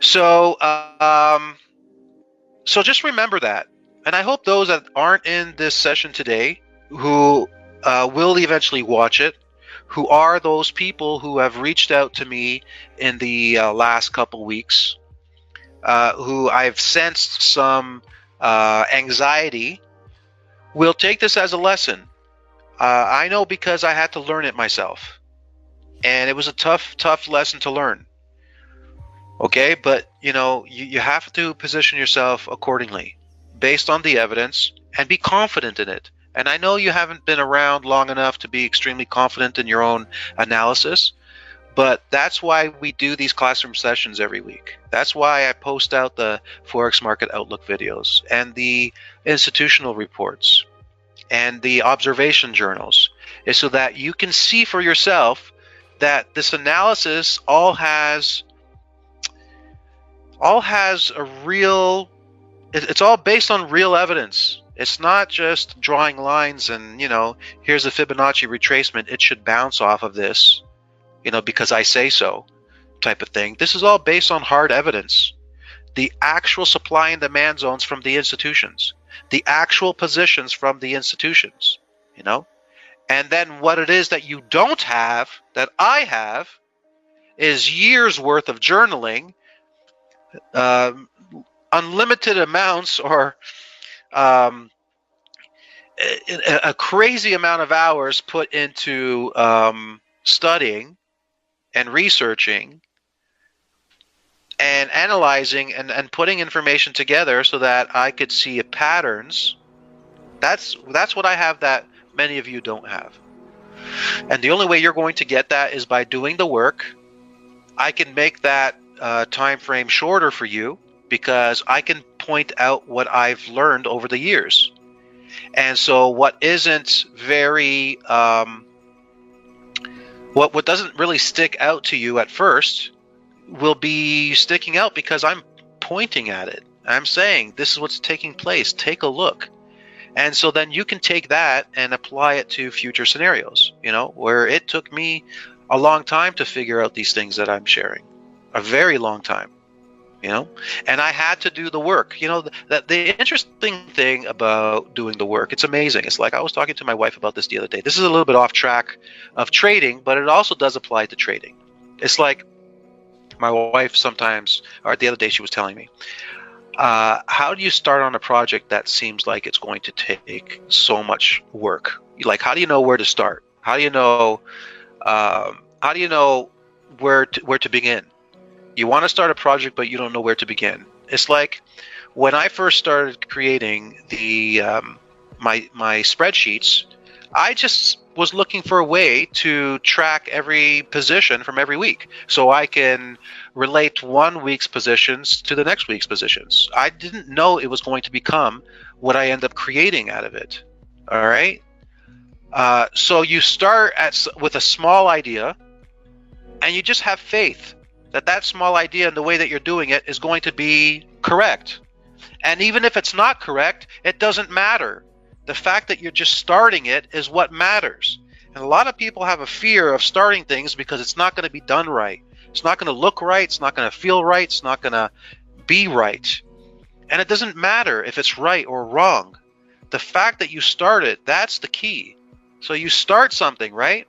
So, so just remember that. And I hope those that aren't in this session today, who will eventually watch it, who are those people who have reached out to me in the last couple weeks, who I've sensed some anxiety, will take this as a lesson. I know because I had to learn it myself. And it was a tough lesson to learn. Okay, but you have to position yourself accordingly based on the evidence and be confident in it. And I know you haven't been around long enough to be extremely confident in your own analysis, but that's why we do these classroom sessions every week. That's why I post out the Forex Market Outlook videos and the institutional reports and the observation journals, is so that you can see for yourself that this analysis all has a real, it's all based on real evidence. It's not just drawing lines and, here's a Fibonacci retracement, it should bounce off of this, because I say so type of thing. This is all based on hard evidence. The actual supply and demand zones from the institutions, the actual positions from the institutions, and then what it is that you don't have, that I have, is years worth of journaling, unlimited amounts, or a crazy amount of hours put into studying and researching and analyzing and putting information together so that I could see patterns. That's what I have that many of you don't have. And the only way you're going to get that is by doing the work. I can make that time frame shorter for you because I can point out what I've learned over the years. And so what isn't very what doesn't really stick out to you at first will be sticking out because I'm pointing at it. I'm saying this is what's taking place. Take a look. And so then you can take that and apply it to future scenarios, where it took me a long time to figure out these things that I'm sharing. A very long time, and I had to do the work. The interesting thing about doing the work, it's amazing. It's like I was talking to my wife about this the other day. This is a little bit off track of trading, but it also does apply to trading. It's like my wife sometimes, or the other day she was telling me, how do you start on a project that seems like it's going to take so much work? Like, how do you know where to start? How do you know where to begin? You want to start a project, but you don't know where to begin. It's like when I first started creating the my spreadsheets, I just was looking for a way to track every position from every week so I can relate one week's positions to the next week's positions. I didn't know it was going to become what I end up creating out of it. All right. So you start with a small idea, and you just have faith that small idea and the way that you're doing it is going to be correct. And even if it's not correct, it doesn't matter. The fact that you're just starting it is what matters. And a lot of people have a fear of starting things because it's not going to be done right. It's not going to look right. It's not going to feel right. It's not going to be right. And it doesn't matter if it's right or wrong. The fact that you start it, that's the key. So you start something, right?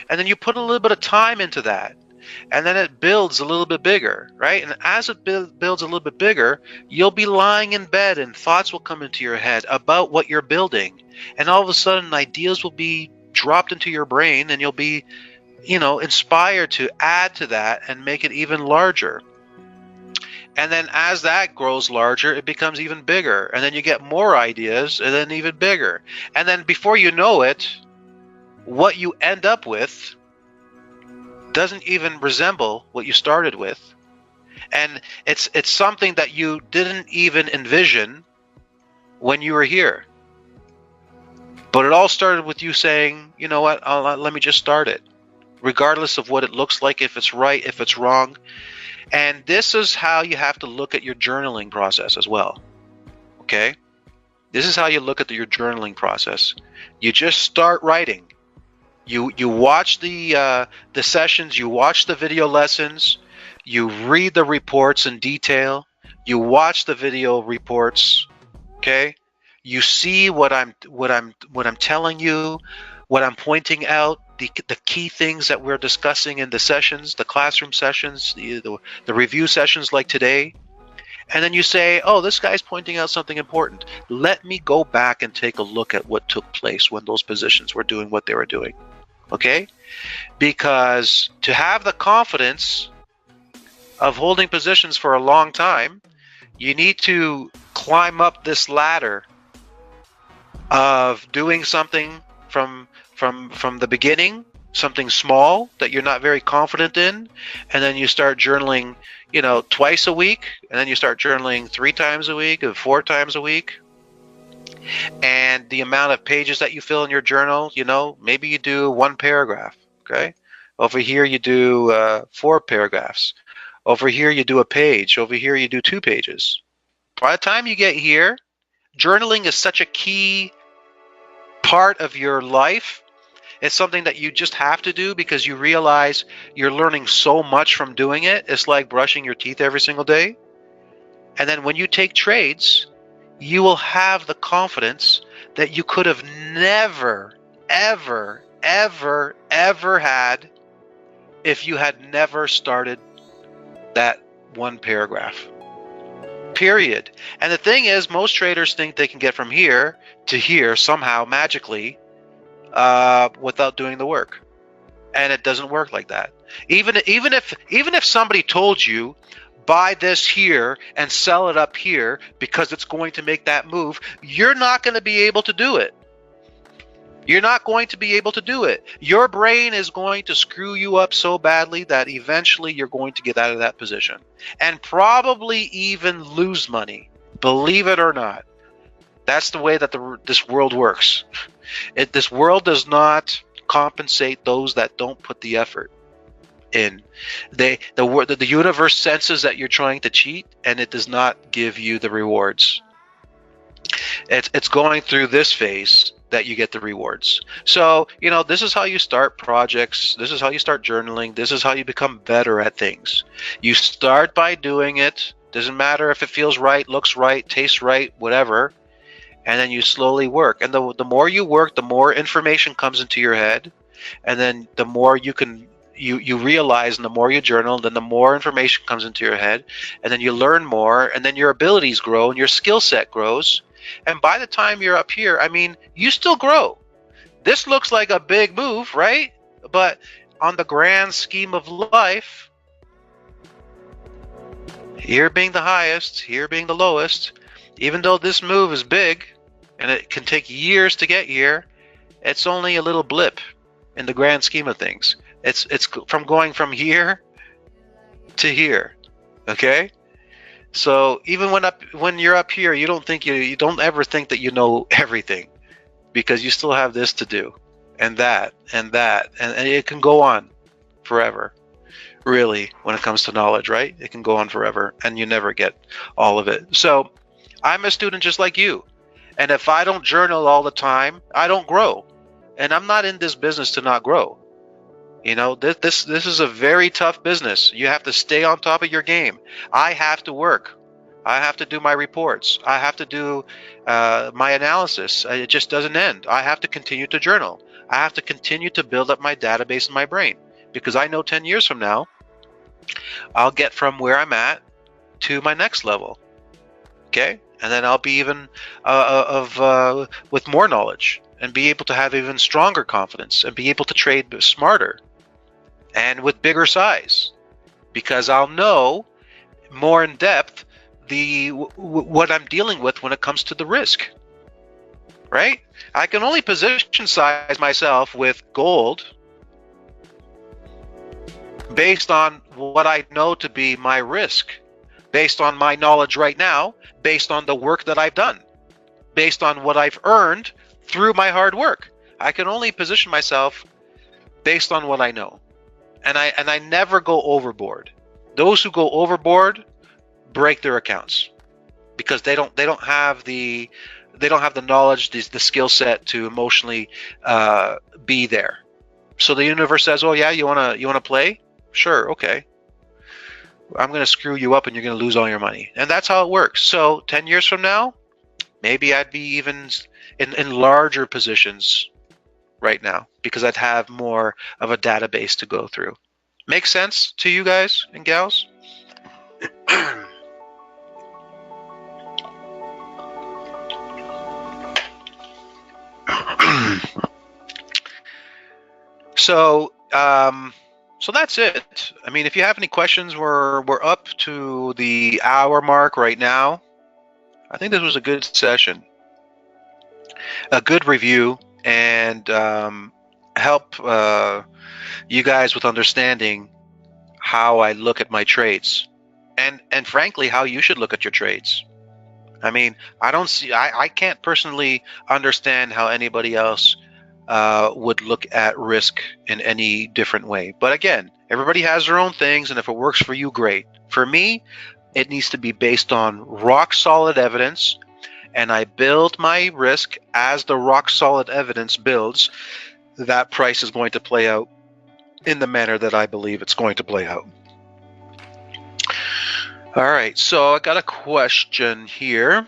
And then you put a little bit of time into that. And then it builds a little bit bigger, right? And as it builds a little bit bigger, you'll be lying in bed and thoughts will come into your head about what you're building. And all of a sudden, ideas will be dropped into your brain, and you'll be, inspired to add to that and make it even larger. And then as that grows larger, it becomes even bigger. And then you get more ideas, and then even bigger. And then before you know it, what you end up with doesn't even resemble what you started with. And it's something that you didn't even envision when you were here. But it all started with you saying, you know what, let me just start it, regardless of what it looks like, if it's right, if it's wrong. And this is how you have to look at your journaling process as well. Okay? This is how you look at your journaling process. You just start writing. You watch the sessions, you watch the video lessons, You read the reports in detail. You watch the video reports. Okay, you see what I'm telling you, what I'm pointing out, the key things that we're discussing in the sessions, the classroom sessions, the review sessions like today. And then you say, oh, this guy's pointing out something important. Let me go back and take a look at what took place when those positions were doing what they were doing. Okay? Because to have the confidence of holding positions for a long time, you need to climb up this ladder of doing something from the beginning, something small that you're not very confident in, and then you start journaling, twice a week, and then you start journaling 3 times a week or 4 times a week. And the amount of pages that you fill in your journal, maybe you do 1 paragraph. Okay, over here you do 4 paragraphs. Over here you do a page. Over here you do 2 pages. By the time you get here, journaling is such a key part of your life. It's something that you just have to do because you realize you're learning so much from doing it. It's like brushing your teeth every single day. And then when you take trades, you will have the confidence that you could have never, ever, ever, ever had if you had never started that 1 paragraph. Period. And the thing is, most traders think they can get from here to here somehow magically without doing the work, and it doesn't work like that. Even if somebody told you buy this here and sell it up here because it's going to make that move, you're not going to be able to do it. You're not going to be able to do it. Your brain is going to screw you up so badly that eventually you're going to get out of that position and probably even lose money. Believe it or not. That's the way that this world works. This world does not compensate those that don't put the effort in. The universe senses that you're trying to cheat, and it does not give you the rewards. It's going through this phase that you get the rewards. So, this is how you start projects. This is how you start journaling. This is how you become better at things. You start by doing it. Doesn't matter if it feels right, looks right, tastes right, whatever. And then you slowly work. And the more you work, the more information comes into your head. And then the more you realize, and the more you journal, then the more information comes into your head. And then you learn more, and then your abilities grow and your skill set grows. And by the time you're up here, you still grow. This looks like a big move, right? But on the grand scheme of life, here being the highest, here being the lowest, even though this move is big and it can take years to get here, it's only a little blip in the grand scheme of things. It's from going from here to here. Okay? So even when you're up here, you don't ever think that you know everything, because you still have this to do, and that, and it can go on forever. Really, when it comes to knowledge, right? It can go on forever, and you never get all of it. So I'm a student just like you, and if I don't journal all the time, I don't grow, and I'm not in this business to not grow. This is a very tough business. You have to stay on top of your game. I have to work. I have to do my reports. I have to do my analysis. It just doesn't end. I have to continue to journal. I have to continue to build up my database in my brain, because I know 10 years from now, I'll get from where I'm at to my next level. Okay? And then I'll be even with more knowledge, and be able to have even stronger confidence, and be able to trade smarter and with bigger size, because I'll know more in depth what I'm dealing with when it comes to the risk, right? I can only position size myself with gold based on what I know to be my risk, based on my knowledge right now, based on the work that I've done, based on what I've earned through my hard work. I can only position myself based on what I know. And I never go overboard. Those who go overboard break their accounts, because they don't have the knowledge, the skill set to emotionally be there. So the universe says, "Oh yeah, you wanna play? Sure, okay. I'm going to screw you up and you're going to lose all your money. And that's how it works. So 10 years from now, maybe I'd be even in larger positions right now because I'd have more of a database to go through. Make sense to you guys and gals? So that's it. I mean, if you have any questions, we're up to the hour mark right now. I think this was a good session, a good review, and help you guys with understanding how I look at my trades, and frankly, how you should look at your trades. I mean, I can't personally understand how anybody else would look at risk in any different way. But again, everybody has their own things, and if it works for you, great. For me, it needs to be based on rock solid evidence, and I build my risk as the rock solid evidence builds. That price is going to play out in the manner that I believe it's going to play out. All right, so I got a question here.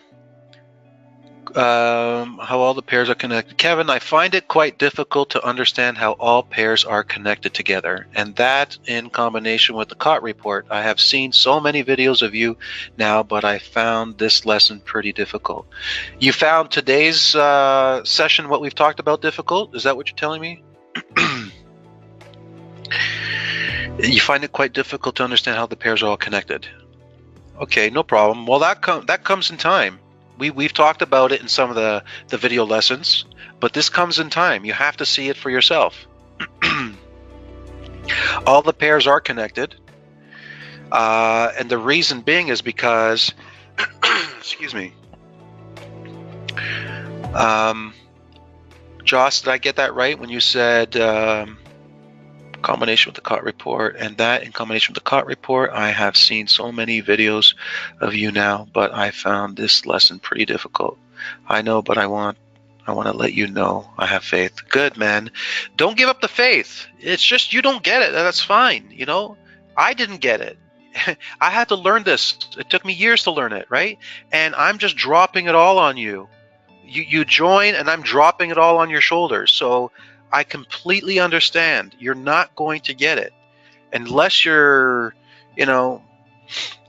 How all the pairs are connected. Kevin, I find it quite difficult to understand how all pairs are connected together, and that in combination with the COT report. I have seen so many videos of you now, but I found this lesson pretty difficult. You found today's session, what we've talked about, difficult? Is that what you're telling me? You find it quite difficult to understand how the pairs are all connected. Okay, no problem. Well, that comes in time. We've talked about it in some of the video lessons, but this comes in time. You have to see it for yourself. All the pairs are connected, and the reason being is because, excuse me, Joss, did I get that right when you said combination with the COT report? And that in combination with the COT report, I have seen so many videos of you now, but I found this lesson pretty difficult. I know, but I want to let you know I have faith. Good, man. Don't give up the faith. It's just you don't get it. That's fine. You know, I didn't get it. I had to learn this. It took me years to learn it, right? And I'm just dropping it all on you. You join, and I'm dropping it all on your shoulders. So I completely understand. You're not going to get it unless you're, you know,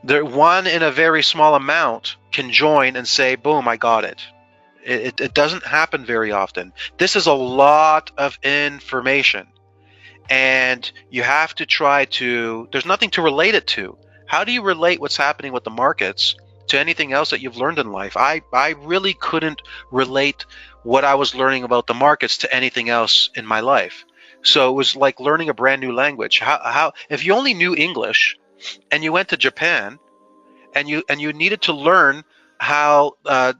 the one in a very small amount can join and say, boom, I got it. It doesn't happen very often. This is a lot of information, and you have to try to, there's nothing to relate it to. How do you relate what's happening with the markets to anything else that you've learned in life? I really couldn't relate what I was learning about the markets to anything else in my life. So it was like learning a brand new language. How if you only knew English and you went to Japan and you needed to learn how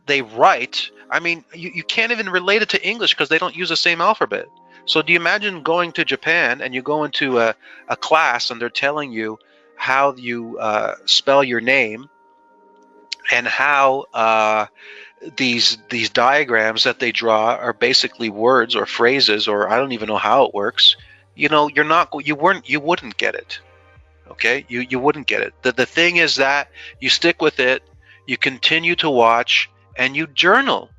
they write, I mean, you can't even relate it to English because they don't use the same alphabet. So do you imagine going to Japan and you go into a class and they're telling you how you spell your name and how these diagrams that they draw are basically words or phrases, or I don't even know how it works. You know, you wouldn't get it. Okay, you wouldn't get it. The thing is that you stick with it, you continue to watch, and you journal.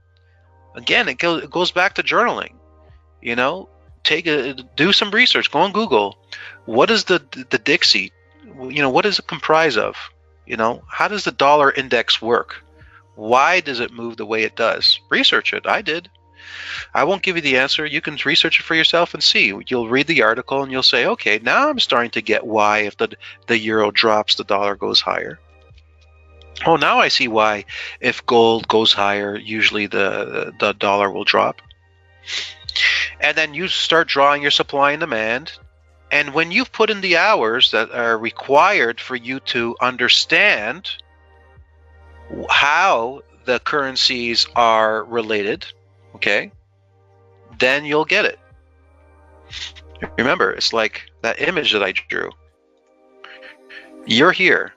Again, it goes back to journaling. You know, do some research. Go on Google. What is the Dixie? You know, what does it comprise of? You know, how does the dollar index work? Why does it move the way it does? Research it. I did. I won't give you the answer. You can research it for yourself and see. You'll read the article and you'll say, okay, now I'm starting to get why if the euro drops, the dollar goes higher. Oh, now I see why if gold goes higher, usually the dollar will drop. And then you start drawing your supply and demand. And when you've put in the hours that are required for you to understand how the currencies are related, okay, then you'll get it. Remember, it's like that image that I drew. You're here.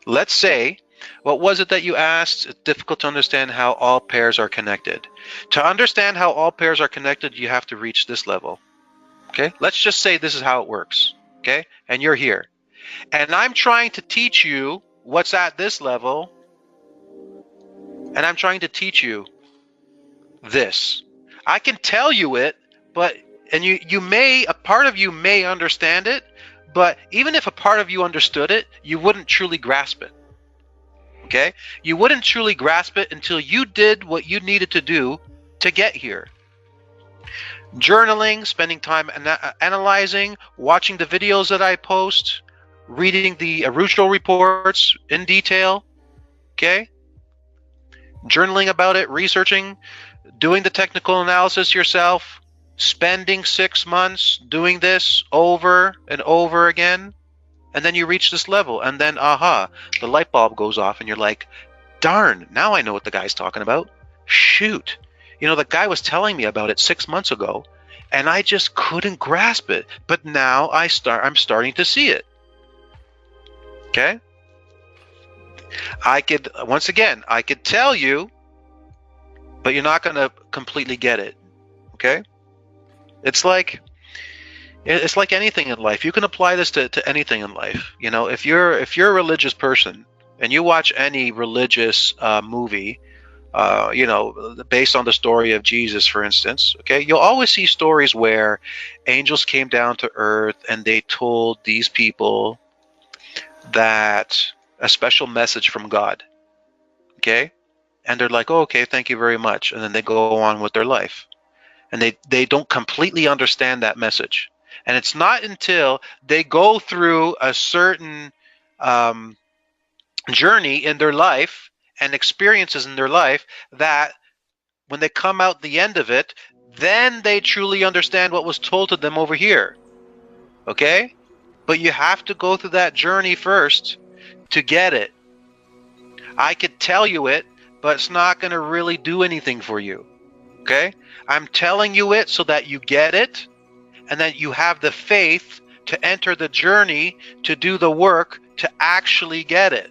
Let's say, what was it that you asked? It's difficult to understand how all pairs are connected. To understand how all pairs are connected, you have to reach this level. Okay, let's just say this is how it works. Okay, and you're here. And I'm trying to teach you what's at this level, and I'm trying to teach you this. I can tell you it, but and you may, a part of you may understand it, but even if a part of you understood it, you wouldn't truly grasp it. Okay? You wouldn't truly grasp it until you did what you needed to do to get here. Journaling, spending time analyzing, watching the videos that I post, reading the Arujo reports in detail. Okay? Journaling about it, researching, doing the technical analysis yourself, spending 6 months doing this over and over again, and then you reach this level, and then aha, the light bulb goes off, and you're like, darn, now I know what the guy's talking about. Shoot, the guy was telling me about it 6 months ago, and I just couldn't grasp it, but now I'm starting to see it. Okay? I could tell you, but you're not going to completely get it. Okay? It's like anything in life. You can apply this to anything in life. If you're a religious person and you watch any religious movie, based on the story of Jesus, for instance, okay, you'll always see stories where angels came down to earth and they told these people that a special message from God. Okay? And they're like, oh, okay, thank you very much. And then they go on with their life. And they don't completely understand that message. And it's not until they go through a certain journey in their life and experiences in their life that when they come out the end of it, then they truly understand what was told to them over here. Okay? But you have to go through that journey first to get it. I could tell you it, but it's not going to really do anything for you. Okay? I'm telling you it so that you get it, and that you have the faith to enter the journey, to do the work, to actually get it.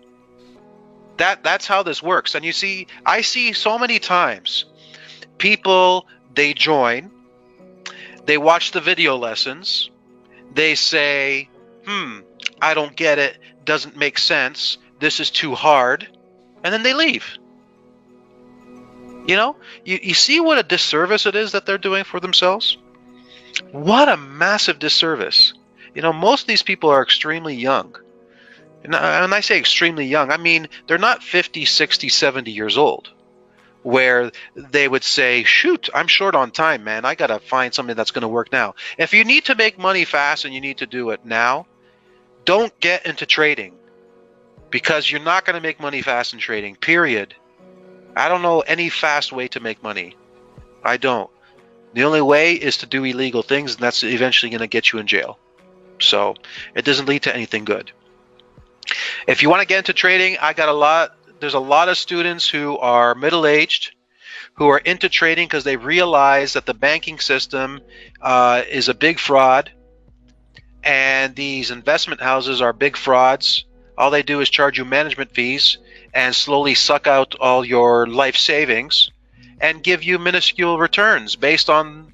That's how this works. And you see, I see so many times people, they join, they watch the video lessons, they say, I don't get it, doesn't make sense, this is too hard, and then they leave. You see what a disservice it is that they're doing for themselves? What a massive disservice. Most of these people are extremely young. And I say extremely young, I mean, they're not 50, 60, 70 years old, where they would say, shoot, I'm short on time, man. I got to find something that's going to work now. If you need to make money fast and you need to do it now, don't get into trading, because you're not going to make money fast in trading, period. I don't know any fast way to make money. I don't. The only way is to do illegal things, and that's eventually going to get you in jail. So it doesn't lead to anything good. If you want to get into trading, there's a lot of students who are middle-aged who are into trading because they realize that the banking system is a big fraud, and these investment houses are big frauds. All they do is charge you management fees and slowly suck out all your life savings and give you minuscule returns based on,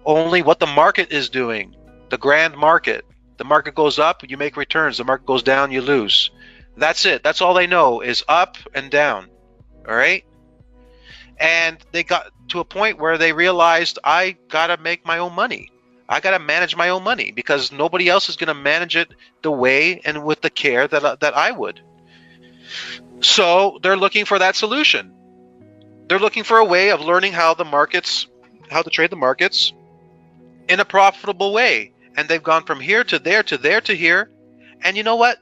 only what the market is doing, the grand market. The market goes up, you make returns. The market goes down, you lose. That's it. That's all they know is up and down. All right? And they got to a point where they realized, I got to make my own money. I got to manage my own money, because nobody else is going to manage it the way and with the care that I would. So they're looking for that solution. They're looking for a way of learning how to trade the markets in a profitable way. And they've gone from here to there to there to here. And you know what?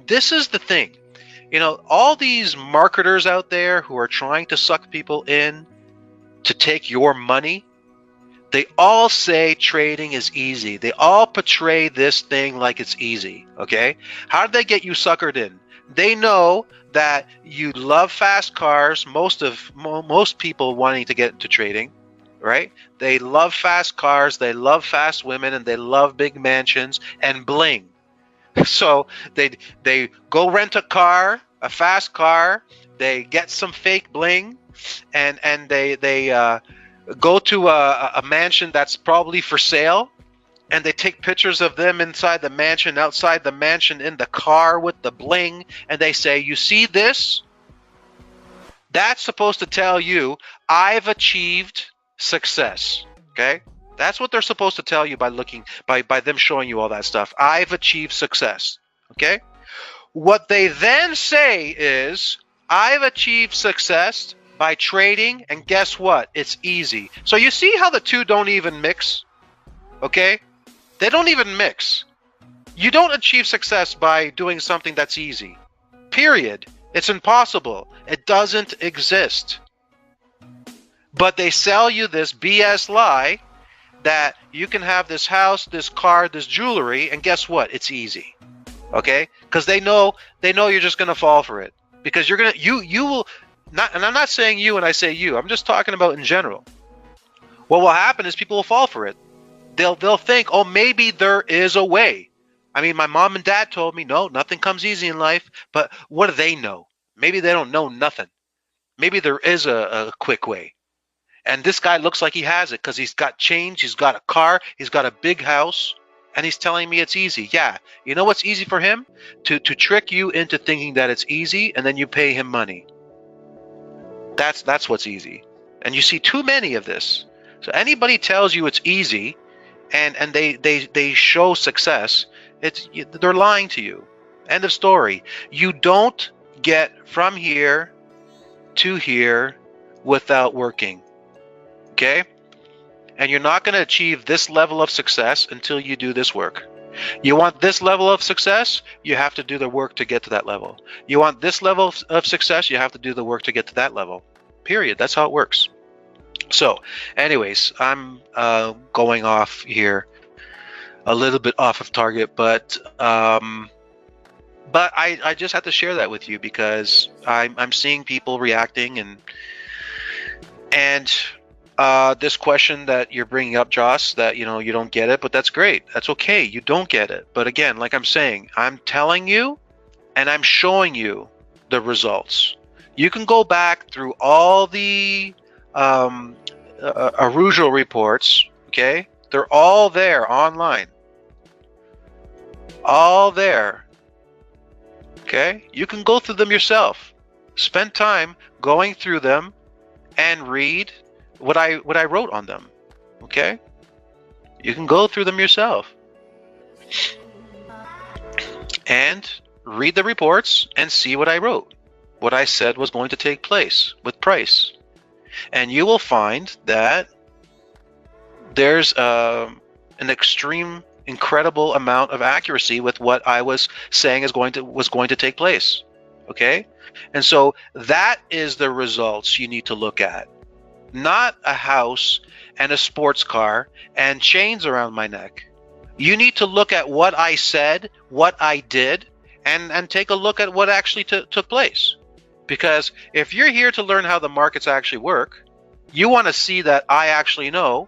This is the thing. All these marketers out there who are trying to suck people in to take your money, they all say trading is easy. They all portray this thing like it's easy. Okay? How did they get you suckered in? They know that you love fast cars. Most people wanting to get into trading, right? They love fast cars, they love fast women, and they love big mansions and bling. So they go rent a fast car, they get some fake bling, and they go to a mansion that's probably for sale, and they take pictures of them inside the mansion, outside the mansion, in the car with the bling, and they say, you see this? That's supposed to tell you, I've achieved success. Okay? That's what they're supposed to tell you by looking, by them showing you all that stuff. I've achieved success. Okay? What they then say is, I've achieved success by trading, and guess what? It's easy. So you see how the two don't even mix? Okay? They don't even mix. You don't achieve success by doing something that's easy. Period. It's impossible. It doesn't exist. But they sell you this BS lie that you can have this house, this car, this jewelry, and guess what? It's easy. Okay? Because they know you're just gonna fall for it. Because you're gonna you will not, and I'm not saying you when I say you, I'm just talking about in general. What will happen is people will fall for it. They'll think, oh, maybe there is a way. I mean, my mom and dad told me, no, nothing comes easy in life. But what do they know? Maybe they don't know nothing. Maybe there is a quick way. And this guy looks like he has it because he's got change, he's got a car, he's got a big house, and he's telling me it's easy. Yeah, you know what's easy for him? To trick you into thinking that it's easy, and then you pay him money. That's what's easy. And you see too many of this. So anybody tells you it's easy, and they show success, they're lying to you. End of story. You don't get from here to here without working. Okay? And you're not going to achieve this level of success until you do this work. You want this level of success, you have to do the work to get to that level. You want this level of success, you have to do the work to get to that level. Period. That's how it works. So, anyways, I'm going off here a little bit off of target, but I just had to share that with you because I'm seeing people reacting and this question that you're bringing up, Joss, that you don't get it, but that's great. That's okay. You don't get it, but again, like I'm saying, I'm telling you, and I'm showing you the results. You can go back through all the Araujo reports, okay? They're all there online. All there. Okay? You can go through them yourself. Spend time going through them and read what I wrote on them. Okay? You can go through them yourself. And read the reports and see what I wrote. What I said was going to take place with price. And you will find that there's an extreme, incredible amount of accuracy with what I was saying was going to take place. Okay? And so that is the results you need to look at. Not a house and a sports car and chains around my neck. You need to look at what I said, what I did, and take a look at what actually took place. Because if you're here to learn how the markets actually work, you want to see that I actually know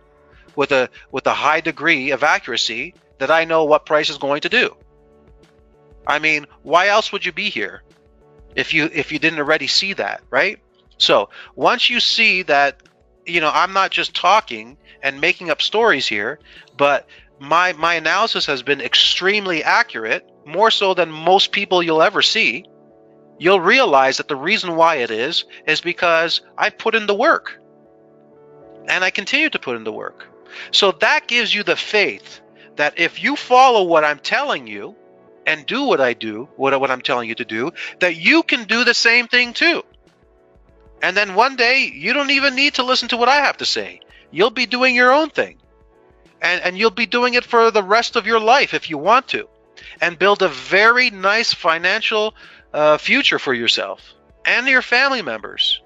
with a high degree of accuracy that I know what price is going to do. I mean, why else would you be here if you didn't already see that, right? So once you see that, I'm not just talking and making up stories here, but my analysis has been extremely accurate, more so than most people you'll ever see, you'll realize that the reason why it is because I put in the work. And I continue to put in the work. So that gives you the faith that if you follow what I'm telling you and do what I do, what I'm telling you to do, that you can do the same thing too. And then one day, you don't even need to listen to what I have to say. You'll be doing your own thing. And you'll be doing it for the rest of your life if you want to. And build a very nice financial future for yourself and your family members.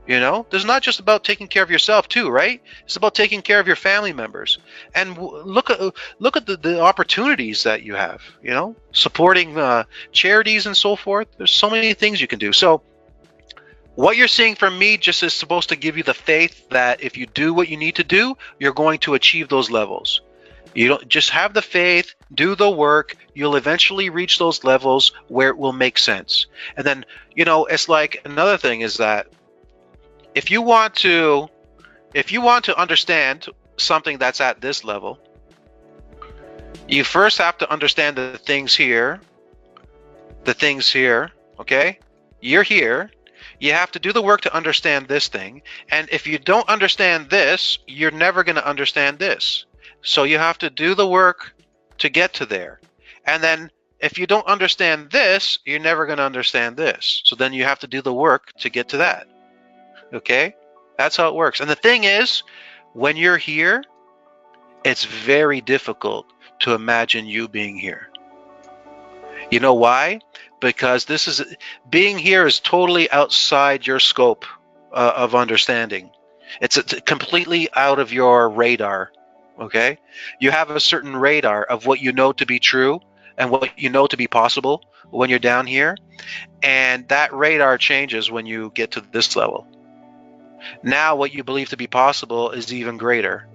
There's not just about taking care of yourself too, right? It's about taking care of your family members. And look at the opportunities that you have, supporting charities and so forth. There's so many things you can do. So what you're seeing from me just is supposed to give you the faith that if you do what you need to do, you're going to achieve those levels. You don't just have the faith, do the work, you'll eventually reach those levels where it will make sense. And then, it's like another thing is that if you want to understand something that's at this level, You first have to understand the things here, okay? You're here. You have to do the work to understand this thing. And if you don't understand this, you're never going to understand this. So you have to do the work to get to there. And then if you don't understand this, you're never going to understand this. So then you have to do the work to get to that. Okay? That's how it works. And the thing is, when you're here, it's very difficult to imagine you being here. You know why? Because being here is totally outside your scope of understanding. It's completely out of your radar. Okay? You have a certain radar of what you know to be true and what you know to be possible when you're down here. And that radar changes when you get to this level. Now what you believe to be possible is even greater.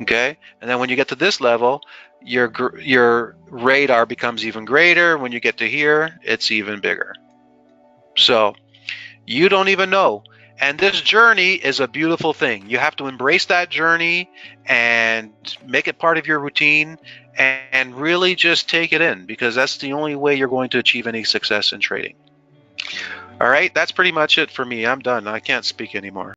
Okay? And then when you get to this level, your radar becomes even greater. When you get to here, it's even bigger. So you don't even know. And this journey is a beautiful thing. You have to embrace that journey and make it part of your routine and really just take it in, because that's the only way you're going to achieve any success in trading. All right, that's pretty much it for me. I'm done. I can't speak anymore.